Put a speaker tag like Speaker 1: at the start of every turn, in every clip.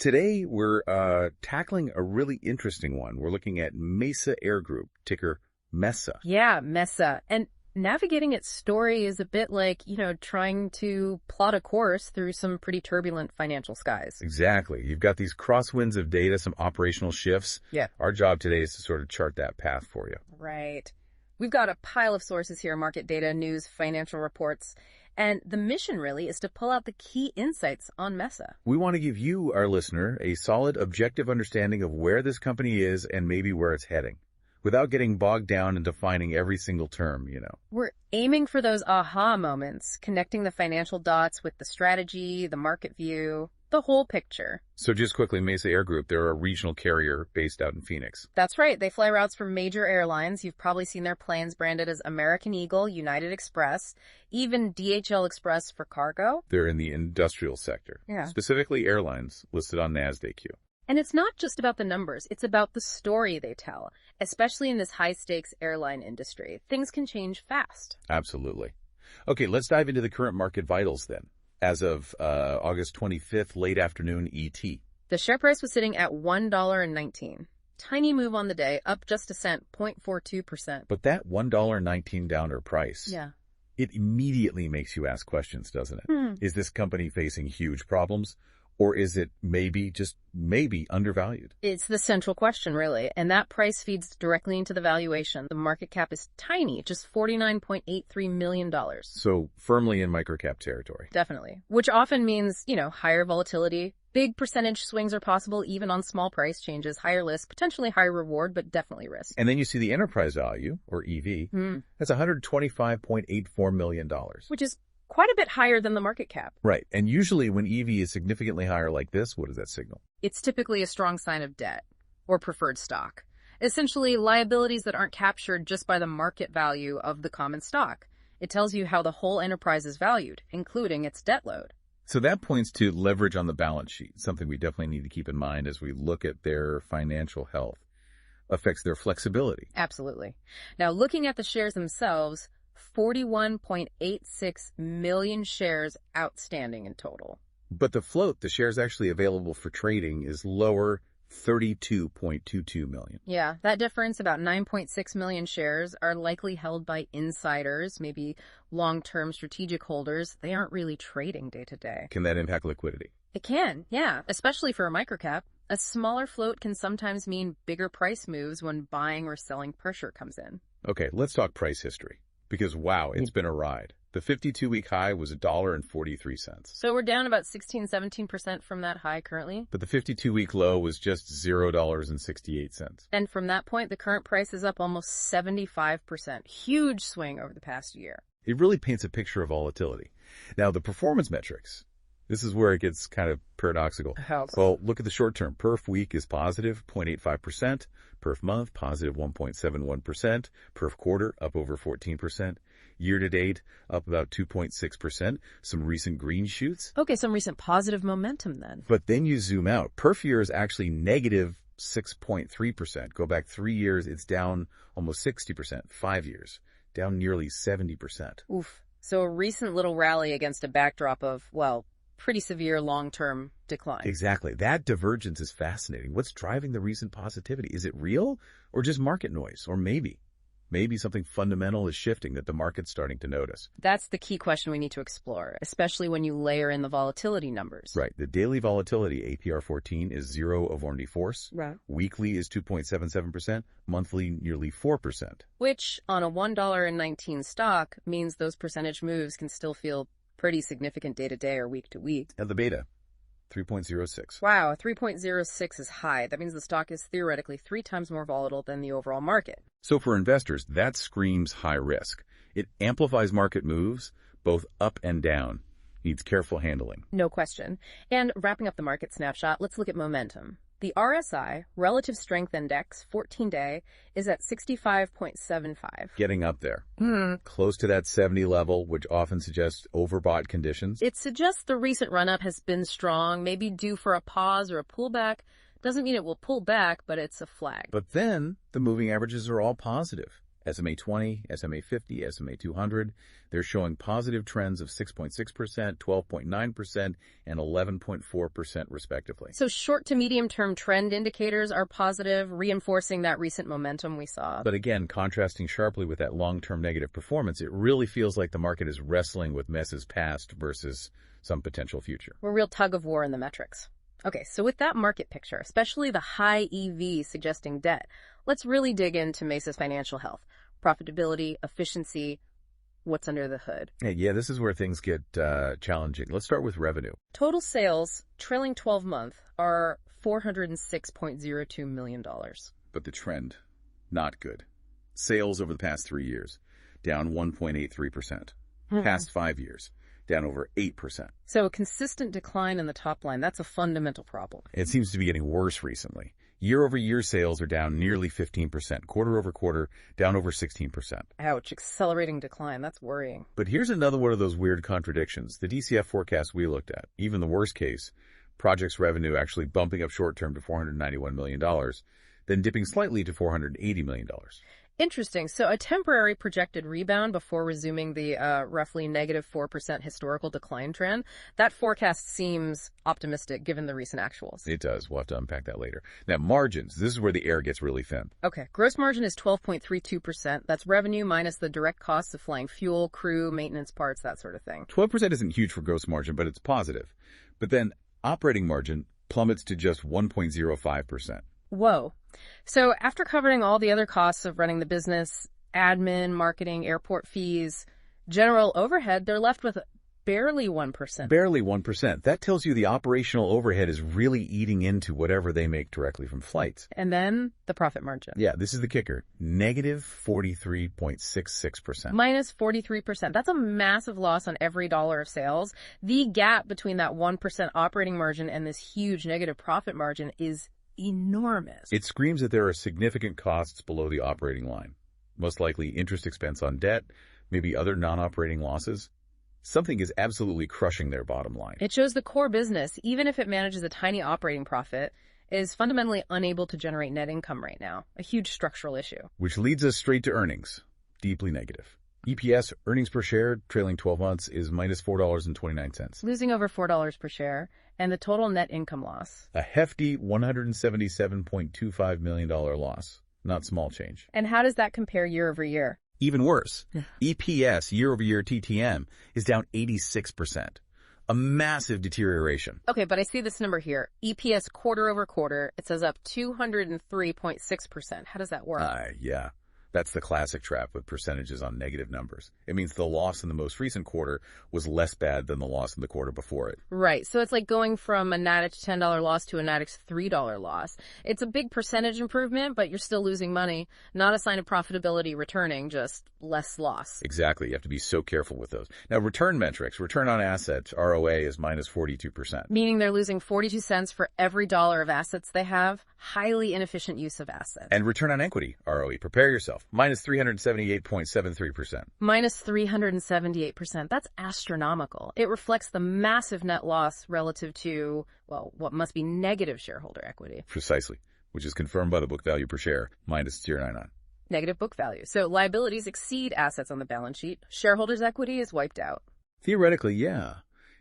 Speaker 1: Today, we're tackling a really interesting one. We're looking at Mesa Air Group, ticker Mesa.
Speaker 2: Yeah, Mesa. And navigating its story is a bit like, trying to plot a course through some pretty turbulent financial skies.
Speaker 1: Exactly. You've got these crosswinds of data, some operational shifts.
Speaker 2: Yeah.
Speaker 1: Our job today is to sort of chart that path for you.
Speaker 2: Right. We've got a pile of sources here, market data, news, financial reports. And the mission really is to pull out the key insights on Mesa.
Speaker 1: We want to give you, our listener, a solid, objective understanding of where this company is and maybe where it's heading, without getting bogged down in defining every single term.
Speaker 2: We're aiming for those aha moments, connecting the financial dots with the strategy, the market view, the whole picture.
Speaker 1: So just quickly, Mesa Air Group, they're a regional carrier based out in Phoenix.
Speaker 2: That's right. They fly routes for major airlines. You've probably seen their planes branded as American Eagle, United Express, even DHL Express for cargo.
Speaker 1: They're in the industrial sector, specifically airlines listed on NASDAQ.
Speaker 2: And it's not just about the numbers. It's about the story they tell, especially in this high-stakes airline industry. Things can change fast.
Speaker 1: Absolutely. Okay, let's dive into the current market vitals then. As of August 25th, late afternoon ET.
Speaker 2: The share price was sitting at $1.19. Tiny move on the day, up just a cent, 0.42%.
Speaker 1: But that $1.19 downer price, it immediately makes you ask questions, doesn't it? Is this company facing huge problems? Or is it just maybe undervalued?
Speaker 2: It's the central question, really. And that price feeds directly into the valuation. The market cap is tiny, just $49.83 million.
Speaker 1: So firmly in microcap territory.
Speaker 2: Definitely. Which often means, higher volatility. Big percentage swings are possible even on small price changes. Higher risk, potentially higher reward, but definitely risk.
Speaker 1: And then you see the enterprise value, or EV, that's $125.84 million.
Speaker 2: Which is quite a bit higher than the market cap.
Speaker 1: Right. And usually when EV is significantly higher like this, what does that signal?
Speaker 2: It's typically a strong sign of debt or preferred stock. Essentially, liabilities that aren't captured just by the market value of the common stock. It tells you how the whole enterprise is valued, including its debt load.
Speaker 1: So that points to leverage on the balance sheet, something we definitely need to keep in mind as we look at their financial health. Affects their flexibility.
Speaker 2: Absolutely. Now, looking at the shares themselves, 41.86 million shares outstanding in total.
Speaker 1: But the float, the shares actually available for trading, is lower, 32.22 million.
Speaker 2: Yeah, that difference, about 9.6 million shares, are likely held by insiders, maybe long-term strategic holders. They aren't really trading day to day.
Speaker 1: Can that impact liquidity?
Speaker 2: It can, yeah, especially for a microcap. A smaller float can sometimes mean bigger price moves when buying or selling pressure comes in.
Speaker 1: Okay, let's talk price history. Because, wow, it's been a ride. The 52-week high was $1.43.
Speaker 2: So we're down about 17% from that high currently.
Speaker 1: But the 52-week low was just $0.68.
Speaker 2: And from that point, the current price is up almost 75%. Huge swing over the past year.
Speaker 1: It really paints a picture of volatility. Now, the performance metrics, this is where it gets kind of paradoxical.
Speaker 2: How so?
Speaker 1: Well, look at the short term. Perf week is positive 0.85%. Perf month, positive 1.71%. Perf quarter, up over 14%. Year to date, up about 2.6%. Some recent green shoots.
Speaker 2: Okay, some recent positive momentum then.
Speaker 1: But then you zoom out. Perf year is actually negative 6.3%. Go back 3 years, it's down almost 60%. 5 years, down nearly 70%.
Speaker 2: Oof. So a recent little rally against a backdrop of, pretty severe long-term decline.
Speaker 1: Exactly. That divergence is fascinating. What's driving the recent positivity? Is it real or just market noise? Or maybe something fundamental is shifting that the market's starting to notice.
Speaker 2: That's the key question we need to explore, especially when you layer in the volatility numbers.
Speaker 1: Right. The daily volatility, APR 14, is 0 of ordinary force.
Speaker 2: Right.
Speaker 1: Weekly is 2.77%. Monthly, nearly 4%.
Speaker 2: Which, on a $1.19 stock, means those percentage moves can still feel pretty significant day-to-day or week-to-week.
Speaker 1: And the beta, 3.06.
Speaker 2: Wow, 3.06 is high. That means the stock is theoretically 3 times more volatile than the overall market.
Speaker 1: So for investors, that screams high risk. It amplifies market moves, both up and down. Needs careful handling.
Speaker 2: No question. And wrapping up the market snapshot, let's look at momentum. The RSI, Relative Strength Index, 14-day, is at 65.75.
Speaker 1: Getting up there. Close to that 70 level, which often suggests overbought conditions.
Speaker 2: It suggests the recent run-up has been strong, maybe due for a pause or a pullback. Doesn't mean it will pull back, but it's a flag.
Speaker 1: But then, the moving averages are all positive. SMA 20, SMA 50, SMA 200, they're showing positive trends of 6.6%, 12.9%, and 11.4% respectively.
Speaker 2: So short to medium-term trend indicators are positive, reinforcing that recent momentum we saw.
Speaker 1: But again, contrasting sharply with that long-term negative performance, it really feels like the market is wrestling with Mesa's past versus some potential future.
Speaker 2: A real tug of war in the metrics. Okay, so with that market picture, especially the high EV suggesting debt, let's really dig into Mesa's financial health. Profitability, efficiency, what's under the hood.
Speaker 1: Yeah, this is where things get challenging. Let's start with revenue.
Speaker 2: Total sales, trailing 12-month, are $406.02 million.
Speaker 1: But the trend, not good. Sales over the past 3 years, down 1.83%. Past 5 years, down over 8%.
Speaker 2: So a consistent decline in the top line, that's a fundamental problem.
Speaker 1: It seems to be getting worse recently. Year-over-year sales are down nearly 15%. Quarter-over-quarter, down over 16%.
Speaker 2: Ouch, accelerating decline. That's worrying.
Speaker 1: But here's another one of those weird contradictions. The DCF forecast we looked at, even the worst case, projects revenue actually bumping up short-term to $491 million, then dipping slightly to $480 million.
Speaker 2: Interesting. So a temporary projected rebound before resuming the roughly negative 4% historical decline trend. That forecast seems optimistic given the recent actuals.
Speaker 1: It does. We'll have to unpack that later. Now, margins. This is where the air gets really thin.
Speaker 2: Okay. Gross margin is 12.32%. That's revenue minus the direct costs of flying fuel, crew, maintenance parts, that sort of thing.
Speaker 1: 12% isn't huge for gross margin, but it's positive. But then operating margin plummets to just 1.05%.
Speaker 2: Whoa. So after covering all the other costs of running the business, admin, marketing, airport fees, general overhead, they're left with barely 1%.
Speaker 1: Barely 1%. That tells you the operational overhead is really eating into whatever they make directly from flights.
Speaker 2: And then the profit margin.
Speaker 1: Yeah, this is the kicker. Negative 43.66%.
Speaker 2: Minus 43%. That's a massive loss on every dollar of sales. The gap between that 1% operating margin and this huge negative profit margin is enormous.
Speaker 1: It screams that there are significant costs below the operating line. Most likely interest expense on debt, maybe other non-operating losses. Something is absolutely crushing their bottom line.
Speaker 2: It shows the core business, even if it manages a tiny operating profit, is fundamentally unable to generate net income right now. A huge structural issue.
Speaker 1: Which leads us straight to earnings. Deeply negative. EPS, earnings per share, trailing 12 months, is minus $4.29.
Speaker 2: Losing over $4 per share, and the total net income loss.
Speaker 1: A hefty $177.25 million loss. Not small change.
Speaker 2: And how does that compare year over year?
Speaker 1: Even worse. EPS, year-over-year TTM, is down 86%. A massive deterioration.
Speaker 2: Okay, but I see this number here. EPS quarter over quarter, it says up 203.6%. How does that work?
Speaker 1: Yeah. That's the classic trap with percentages on negative numbers. It means the loss in the most recent quarter was less bad than the loss in the quarter before it.
Speaker 2: Right. So it's like going from a NASDAQ $10 loss to a NASDAQ $3 loss. It's a big percentage improvement, but you're still losing money. Not a sign of profitability returning, just less loss.
Speaker 1: Exactly. You have to be so careful with those. Now, return metrics. Return on assets, ROA, is minus 42%.
Speaker 2: Meaning they're losing 42 cents for every dollar of assets they have. Highly inefficient use of assets.
Speaker 1: And return on equity, ROE. Prepare yourself. Minus 378.73%.
Speaker 2: Minus 378%. That's astronomical. It reflects the massive net loss relative to, well, what must be negative shareholder equity.
Speaker 1: Precisely, which is confirmed by the book value per share, minus 0.99.
Speaker 2: Negative book value. So liabilities exceed assets on the balance sheet. Shareholders' equity is wiped out.
Speaker 1: Theoretically, yeah.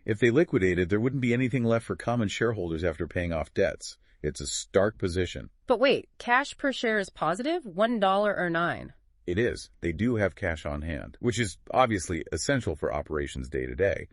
Speaker 1: If they liquidated, there wouldn't be anything left for common shareholders after paying off debts. It's a stark position.
Speaker 2: But wait, cash per share is positive? $1 or 9?
Speaker 1: It is. They do have cash on hand, which is obviously essential for operations day to day.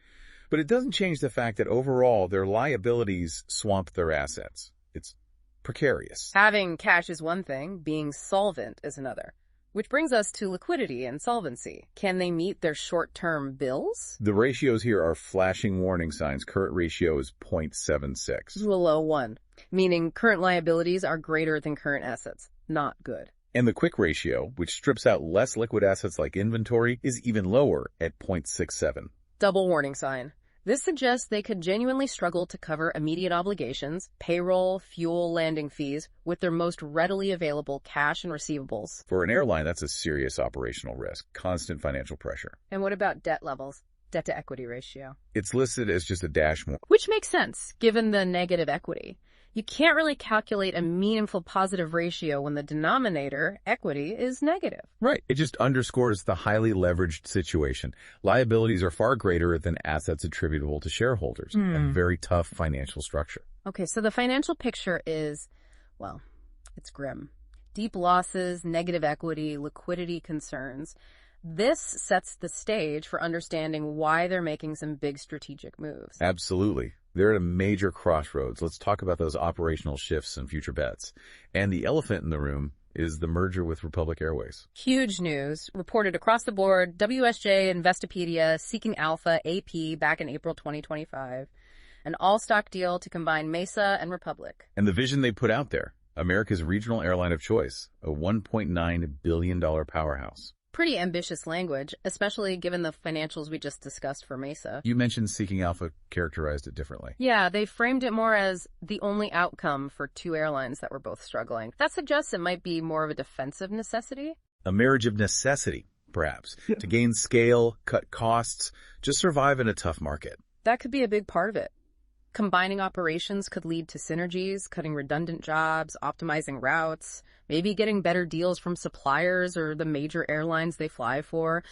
Speaker 1: But it doesn't change the fact that overall their liabilities swamp their assets. It's precarious.
Speaker 2: Having cash is one thing, being solvent is another. Which brings us to liquidity and solvency. Can they meet their short-term bills?
Speaker 1: The ratios here are flashing warning signs. Current ratio is 0.76.
Speaker 2: Below 1, meaning current liabilities are greater than current assets. Not good.
Speaker 1: And the quick ratio, which strips out less liquid assets like inventory, is even lower at 0.67.
Speaker 2: Double warning sign. This suggests they could genuinely struggle to cover immediate obligations, payroll, fuel, landing fees, with their most readily available cash and receivables.
Speaker 1: For an airline, that's a serious operational risk, constant financial pressure.
Speaker 2: And what about debt levels? Debt-to-equity ratio.
Speaker 1: It's listed as just a dash more.
Speaker 2: Which makes sense, given the negative equity. You can't really calculate a meaningful positive ratio when the denominator, equity, is negative.
Speaker 1: Right. It just underscores the highly leveraged situation. Liabilities are far greater than assets attributable to shareholders. A very tough financial structure.
Speaker 2: Okay, so the financial picture is, well, it's grim. Deep losses, negative equity, liquidity concerns. This sets the stage for understanding why they're making some big strategic moves.
Speaker 1: Absolutely. They're at a major crossroads. Let's talk about those operational shifts and future bets. And the elephant in the room is the merger with Republic Airways.
Speaker 2: Huge news, reported across the board, WSJ, Investopedia, Seeking Alpha, AP, back in April 2025. An all-stock deal to combine Mesa and Republic.
Speaker 1: And the vision they put out there, America's regional airline of choice, a $1.9 billion powerhouse.
Speaker 2: Pretty ambitious language, especially given the financials we just discussed for Mesa.
Speaker 1: You mentioned Seeking Alpha characterized it differently.
Speaker 2: Yeah, they framed it more as the only outcome for two airlines that were both struggling. That suggests it might be more of a defensive necessity.
Speaker 1: A marriage of necessity, perhaps, to gain scale, cut costs, just survive in a tough market.
Speaker 2: That could be a big part of it. Combining operations could lead to synergies, cutting redundant jobs, optimizing routes, maybe getting better deals from suppliers or the major airlines they fly for.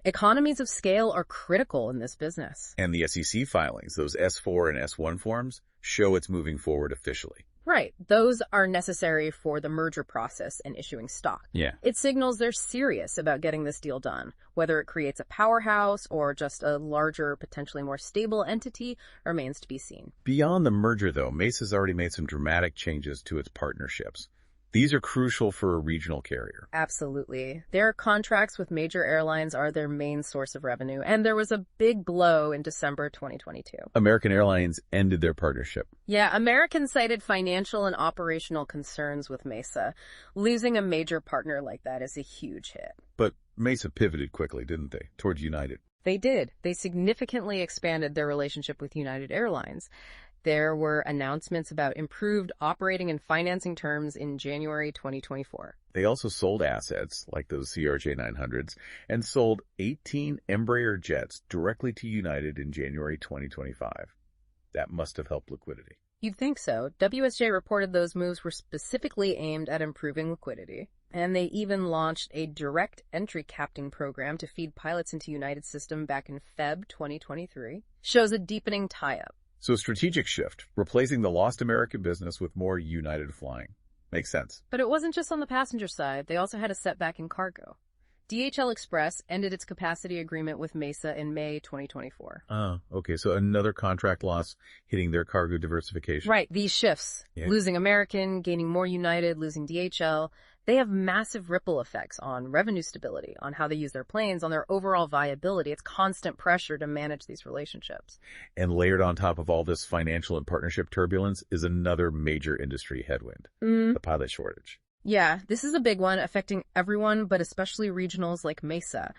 Speaker 2: Economies of scale are critical in this business.
Speaker 1: And the SEC filings, those S4 and S1 forms, show it's moving forward officially.
Speaker 2: Right. Those are necessary for the merger process and issuing stock.
Speaker 1: Yeah.
Speaker 2: It signals they're serious about getting this deal done. Whether it creates a powerhouse or just a larger, potentially more stable entity remains to be seen.
Speaker 1: Beyond the merger, though, Mesa's already made some dramatic changes to its partnerships. These are crucial for a regional carrier.
Speaker 2: Absolutely. Their contracts with major airlines are their main source of revenue, and there was a big blow in December 2022.
Speaker 1: American Airlines ended their partnership.
Speaker 2: Yeah, American cited financial and operational concerns with Mesa. Losing a major partner like that is a huge hit.
Speaker 1: But Mesa pivoted quickly, didn't they, towards United?
Speaker 2: They did. They significantly expanded their relationship with United Airlines. There were announcements about improved operating and financing terms in January 2024.
Speaker 1: They also sold assets, like those CRJ-900s, and sold 18 Embraer jets directly to United in January 2025. That must have helped liquidity.
Speaker 2: You'd think so. WSJ reported those moves were specifically aimed at improving liquidity. And they even launched a direct entry captain program to feed pilots into United's system back in Feb 2023. Shows a deepening tie-up.
Speaker 1: So strategic shift, replacing the lost American business with more United flying. Makes sense.
Speaker 2: But it wasn't just on the passenger side. They also had a setback in cargo. DHL Express ended its capacity agreement with Mesa in May 2024.
Speaker 1: Oh, okay. So another contract loss hitting their cargo diversification.
Speaker 2: Right. These shifts, losing American, gaining more United, losing DHL, they have massive ripple effects on revenue stability, on how they use their planes, on their overall viability. It's constant pressure to manage these relationships.
Speaker 1: And layered on top of all this financial and partnership turbulence is another major industry headwind, the pilot shortage.
Speaker 2: Yeah, this is a big one affecting everyone, but especially regionals like Mesa.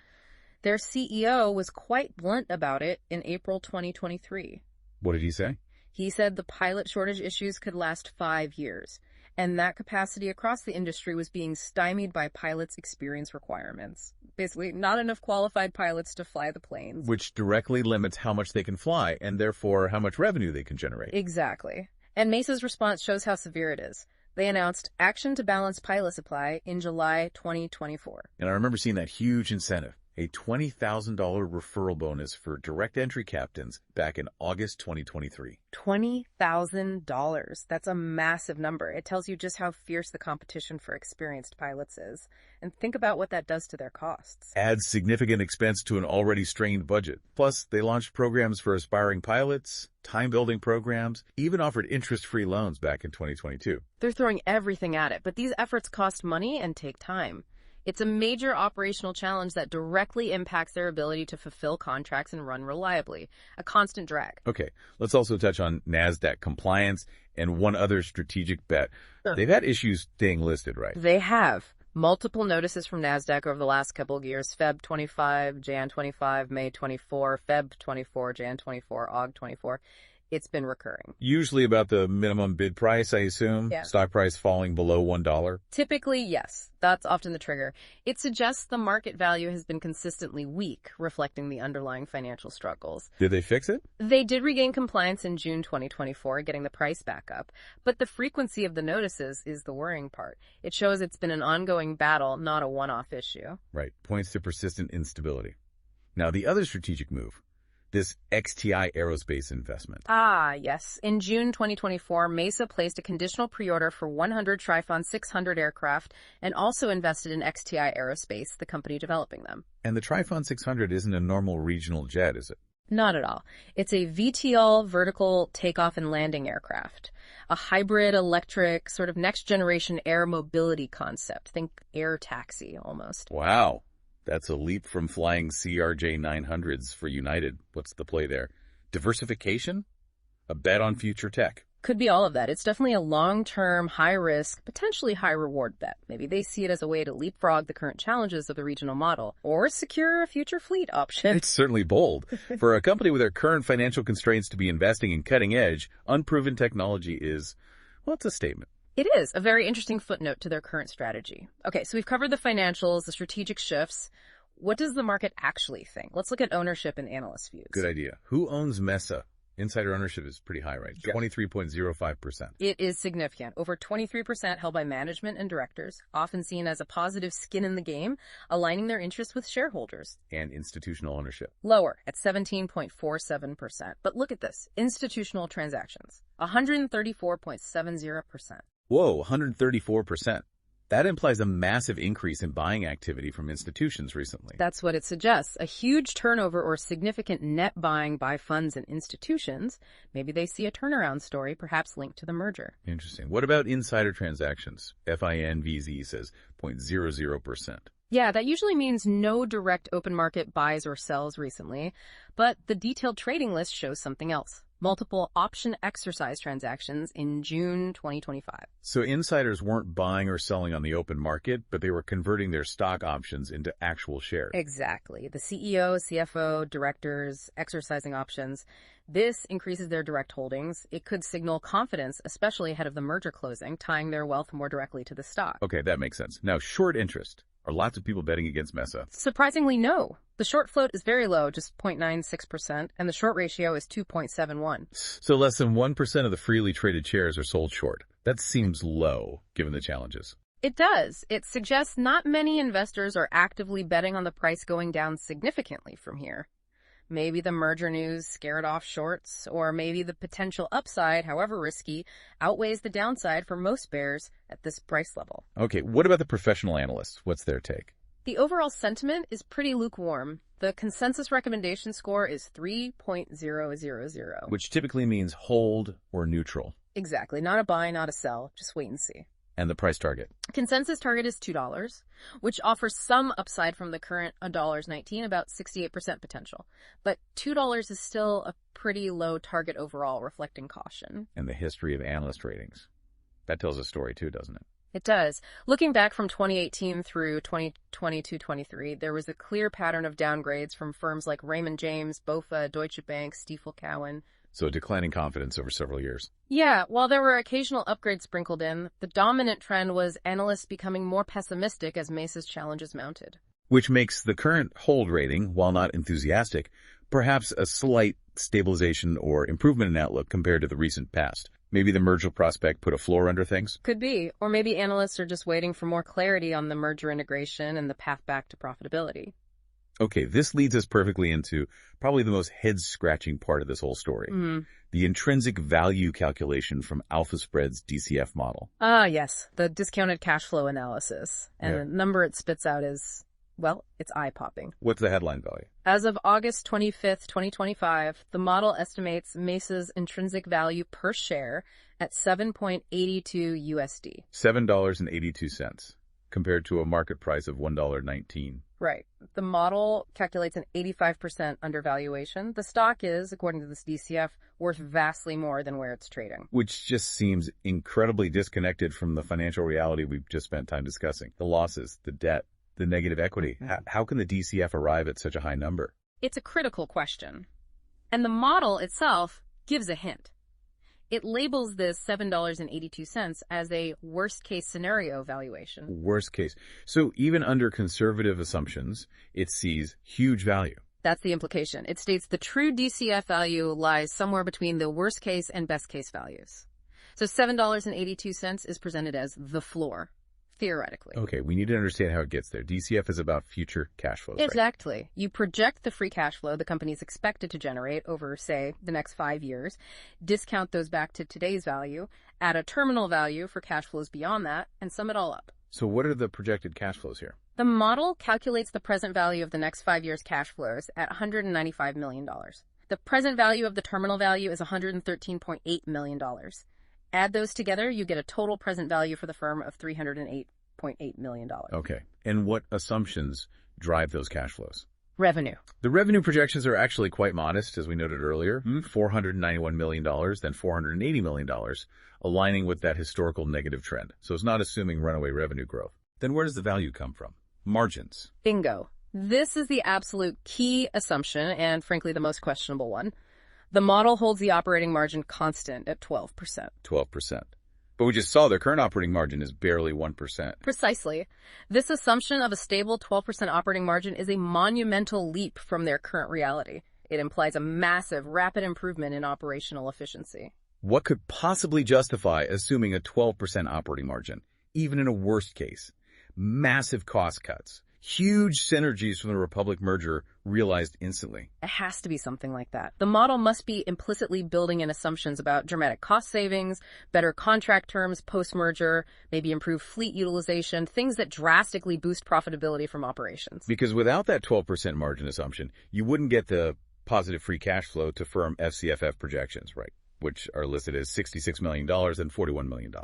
Speaker 2: Their CEO was quite blunt about it in April 2023.
Speaker 1: What did he say?
Speaker 2: He said the pilot shortage issues could last 5 years, and that capacity across the industry was being stymied by pilots' experience requirements. Basically, not enough qualified pilots to fly the planes.
Speaker 1: Which directly limits how much they can fly, and therefore how much revenue they can generate.
Speaker 2: Exactly. And Mesa's response shows how severe it is. They announced action to balance pilot supply in July 2024.
Speaker 1: And I remember seeing that huge incentive, a $20,000 referral bonus for direct entry captains back in August 2023.
Speaker 2: $20,000. That's a massive number. It tells you just how fierce the competition for experienced pilots is. And think about what that does to their costs.
Speaker 1: Adds significant expense to an already strained budget. Plus, they launched programs for aspiring pilots, time-building programs, even offered interest-free loans back in 2022.
Speaker 2: They're throwing everything at it, but these efforts cost money and take time. It's a major operational challenge that directly impacts their ability to fulfill contracts and run reliably, a constant drag.
Speaker 1: Okay, let's also touch on NASDAQ compliance and one other strategic bet. They've had issues staying listed, right?
Speaker 2: They have. Multiple notices from NASDAQ over the last couple of years, Feb 25, Jan 25, May 24, Feb 24, Jan 24, Aug 24. it's been recurring.
Speaker 1: Usually about the minimum bid price, I assume?
Speaker 2: Yeah.
Speaker 1: Stock price falling below $1?
Speaker 2: Typically, yes. That's often the trigger. It suggests the market value has been consistently weak, reflecting the underlying financial struggles.
Speaker 1: Did they fix it?
Speaker 2: They did regain compliance in June 2024, getting the price back up. But the frequency of the notices is the worrying part. It shows it's been an ongoing battle, not a one-off issue.
Speaker 1: Right. Points to persistent instability. Now, the other strategic move, this XTI Aerospace investment.
Speaker 2: Ah, yes. In June 2024, Mesa placed a conditional pre-order for 100 Trifon 600 aircraft and also invested in XTI Aerospace, the company developing them.
Speaker 1: And the Trifon 600 isn't a normal regional jet, is it?
Speaker 2: Not at all. It's a VTOL, vertical takeoff and landing aircraft, a hybrid electric sort of next-generation air mobility concept. Think air taxi, almost.
Speaker 1: Wow. That's a leap from flying CRJ 900s for United. What's the play there? Diversification? A bet on future tech?
Speaker 2: Could be all of that. It's definitely a long-term, high-risk, potentially high-reward bet. Maybe they see it as a way to leapfrog the current challenges of the regional model, or secure a future fleet option.
Speaker 1: It's certainly bold. For a company with their current financial constraints to be investing in cutting-edge, unproven technology is, well, it's a statement.
Speaker 2: It is a very interesting footnote to their current strategy. Okay, so we've covered the financials, the strategic shifts. What does the market actually think? Let's look at ownership and analyst views.
Speaker 1: Good idea. Who owns Mesa? Insider ownership is pretty high, right?
Speaker 2: Yeah.
Speaker 1: 23.05%.
Speaker 2: It is significant. Over 23% held by management and directors, often seen as a positive skin in the game, aligning their interests with shareholders.
Speaker 1: And institutional ownership.
Speaker 2: Lower, at 17.47%. But look at this. Institutional transactions, 134.70%.
Speaker 1: Whoa, 134%. That implies a massive increase in buying activity from institutions recently.
Speaker 2: That's what it suggests. A huge turnover or significant net buying by funds and institutions. Maybe they see a turnaround story, perhaps linked to the merger.
Speaker 1: Interesting. What about insider transactions? FINVZ says 0.00%.
Speaker 2: Yeah, that usually means no direct open market buys or sells recently, but the detailed trading list shows something else. Multiple option exercise transactions in June 2025.
Speaker 1: So insiders weren't buying or selling on the open market, but they were converting their stock options into actual shares.
Speaker 2: Exactly. The CEO, CFO, directors exercising options. This increases their direct holdings. It could signal confidence, especially ahead of the merger closing, tying their wealth more directly to the stock.
Speaker 1: Okay, that makes sense. Now, short interest. Are lots of people betting against Mesa?
Speaker 2: Surprisingly, no. The short float is very low, just 0.96%, and the short ratio is 2.71.
Speaker 1: So less than 1% of the freely traded shares are sold short. That seems low, given the challenges.
Speaker 2: It does. It suggests not many investors are actively betting on the price going down significantly from here. Maybe the merger news scared off shorts, or maybe the potential upside, however risky, outweighs the downside for most bears at this price level.
Speaker 1: Okay, what about the professional analysts? What's their take?
Speaker 2: The overall sentiment is pretty lukewarm. The consensus recommendation score is 3.000.
Speaker 1: Which typically means hold or neutral.
Speaker 2: Exactly. Not a buy, not a sell. Just wait and see.
Speaker 1: And the price target?
Speaker 2: Consensus target is $2, which offers some upside from the current $1.19, about 68% potential. But $2 is still a pretty low target overall, reflecting caution.
Speaker 1: And the history of analyst ratings. That tells a story too, doesn't it?
Speaker 2: It does. Looking back from 2018 through 2022-23, there was a clear pattern of downgrades from firms like Raymond James, BofA, Deutsche Bank, Stifel, Cowen.
Speaker 1: So declining confidence over several years.
Speaker 2: Yeah, while there were occasional upgrades sprinkled in, the dominant trend was analysts becoming more pessimistic as Mesa's challenges mounted.
Speaker 1: Which makes the current hold rating, while not enthusiastic, perhaps a slight stabilization or improvement in outlook compared to the recent past. Maybe the merger prospect put a floor under things?
Speaker 2: Could be. Or maybe analysts are just waiting for more clarity on the merger integration and the path back to profitability.
Speaker 1: Okay, this leads us perfectly into probably the most head-scratching part of this whole story. The intrinsic value calculation from Alpha Spread's DCF model.
Speaker 2: Ah, yes, the discounted cash flow analysis. And the number it spits out is, well, it's eye-popping.
Speaker 1: What's the headline value?
Speaker 2: As of August 25th, 2025, the model estimates Mesa's intrinsic value per share at $7.82 USD.
Speaker 1: $7.82, compared to a market price of $1.19.
Speaker 2: Right. The model calculates an 85% undervaluation. The stock is, according to this DCF, worth vastly more than where it's trading.
Speaker 1: Which just seems incredibly disconnected from the financial reality we've just spent time discussing. The losses, the debt, the negative equity. How can the DCF arrive at such a high number?
Speaker 2: It's a critical question. And the model itself gives a hint. It labels this $7.82 as a worst-case scenario valuation.
Speaker 1: Worst case. So even under conservative assumptions, it sees huge value.
Speaker 2: That's the implication. It states the true DCF value lies somewhere between the worst-case and best-case values. So $7.82 is presented as the floor, theoretically.
Speaker 1: Okay, we need to understand how it gets there. DCF is about future cash flows, right?
Speaker 2: Exactly. You project the free cash flow the company is expected to generate over, say, the next 5 years, discount those back to today's value, add a terminal value for cash flows beyond that, and sum it all up.
Speaker 1: So what are the projected cash flows here?
Speaker 2: The model calculates the present value of the next 5 years' cash flows at $195 million. The present value of the terminal value is $113.8 million. Add those together, you get a total present value for the firm of $308.8 million.
Speaker 1: Okay. And what assumptions drive those cash flows?
Speaker 2: Revenue.
Speaker 1: The revenue projections are actually quite modest, as we noted earlier, $491 million, then $480 million, aligning with that historical negative trend. So it's not assuming runaway revenue growth. Then where does the value come from? Margins.
Speaker 2: Bingo. This is the absolute key assumption, and frankly the most questionable one. The model holds the operating margin constant at 12%.
Speaker 1: 12%. But we just saw their current operating margin is barely 1%.
Speaker 2: Precisely. This assumption of a stable 12% operating margin is a monumental leap from their current reality. It implies a massive, rapid improvement in operational efficiency.
Speaker 1: What could possibly justify assuming a 12% operating margin, even in a worst case? Massive cost cuts. Huge synergies from the Republic merger realized instantly.
Speaker 2: It has to be something like that. The model must be implicitly building in assumptions about dramatic cost savings, better contract terms post-merger, maybe improved fleet utilization, things that drastically boost profitability from operations.
Speaker 1: Because without that 12% margin assumption, you wouldn't get the positive free cash flow to firm FCFF projections, right? Which are listed as $66 million and $41 million.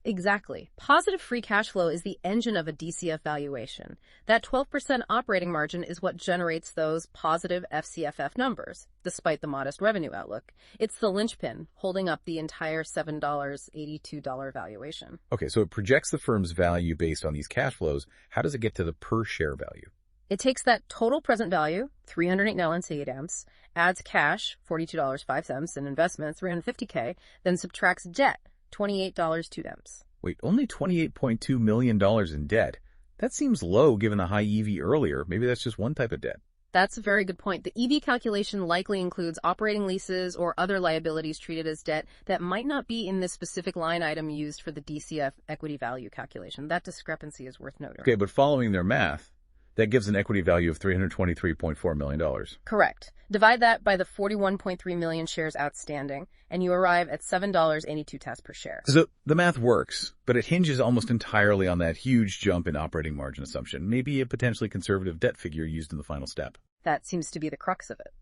Speaker 2: Exactly. Positive free cash flow is the engine of a DCF valuation. That 12% operating margin is what generates those positive FCFF numbers, despite the modest revenue outlook. It's the linchpin holding up the entire $7.82 valuation.
Speaker 1: Okay, so it projects the firm's value based on these cash flows. How does it get to the per share value?
Speaker 2: It takes that total present value, $308.08, adds cash, $42.05, and investment, $350K, then subtracts debt, $28.02.
Speaker 1: Wait, only $28.2 million in debt? That seems low given the high EV earlier. Maybe that's just one type of debt.
Speaker 2: That's a very good point. The EV calculation likely includes operating leases or other liabilities treated as debt that might not be in this specific line item used for the DCF equity value calculation. That discrepancy is worth noting.
Speaker 1: Okay, but following their math, that gives an equity value of $323.4 million.
Speaker 2: Correct. Divide that by the 41.3 million shares outstanding, and you arrive at $7.82 per share.
Speaker 1: So the math works, but it hinges almost entirely on that huge jump in operating margin assumption, maybe a potentially conservative debt figure used in the final step.
Speaker 2: That seems to be the crux of it.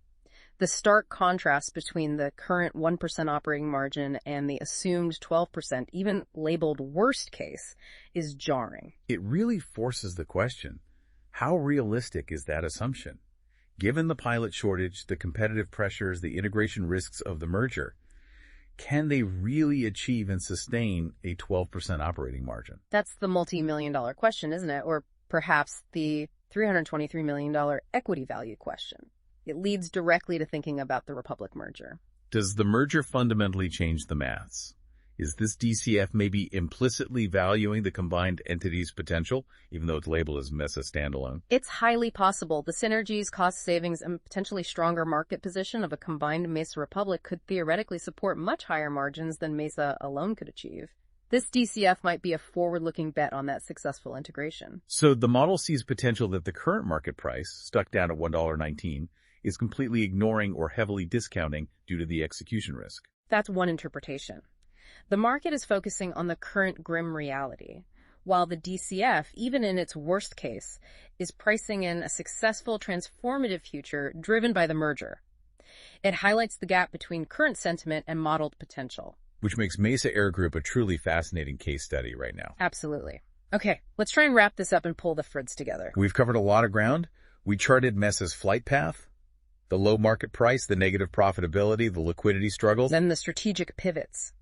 Speaker 2: The stark contrast between the current 1% operating margin and the assumed 12%, even labeled worst case, is jarring.
Speaker 1: It really forces the question. How realistic is that assumption? Given the pilot shortage, the competitive pressures, the integration risks of the merger, can they really achieve and sustain a 12% operating margin?
Speaker 2: That's the multi-million-dollar question, isn't it? Or perhaps the $323 million equity value question. It leads directly to thinking about the Republic merger.
Speaker 1: Does the merger fundamentally change the maths? Is this DCF maybe implicitly valuing the combined entity's potential, even though it's labeled as Mesa standalone?
Speaker 2: It's highly possible. The synergies, cost savings, and potentially stronger market position of a combined Mesa Republic could theoretically support much higher margins than Mesa alone could achieve. This DCF might be a forward-looking bet on that successful integration.
Speaker 1: So the model sees potential that the current market price, stuck down at $1.19, is completely ignoring or heavily discounting due to the execution risk.
Speaker 2: That's one interpretation. The market is focusing on the current grim reality, while the DCF, even in its worst case, is pricing in a successful, transformative future driven by the merger. It highlights the gap between current sentiment and modeled potential.
Speaker 1: Which makes Mesa Air Group a truly fascinating case study right now.
Speaker 2: Absolutely. Okay, let's try and wrap this up and pull the threads together.
Speaker 1: We've covered a lot of ground. We charted Mesa's flight path, the low market price, the negative profitability, the liquidity struggles.
Speaker 2: Then the strategic pivots.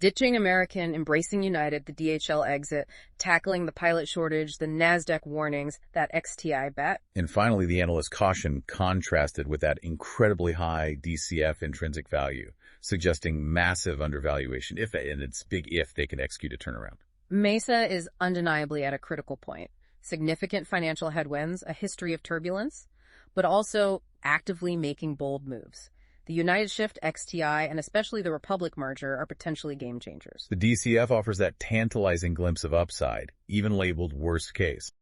Speaker 2: Ditching American, embracing United, the DHL exit, tackling the pilot shortage, the NASDAQ warnings, that XTI bet.
Speaker 1: And finally, the analyst caution contrasted with that incredibly high DCF intrinsic value, suggesting massive undervaluation and it's big if they can execute a turnaround.
Speaker 2: Mesa is undeniably at a critical point. Significant financial headwinds, a history of turbulence, but also actively making bold moves. The United Shift, XTI, and especially the Republic merger are potentially game changers.
Speaker 1: The DCF offers that tantalizing glimpse of upside, even labeled worst case.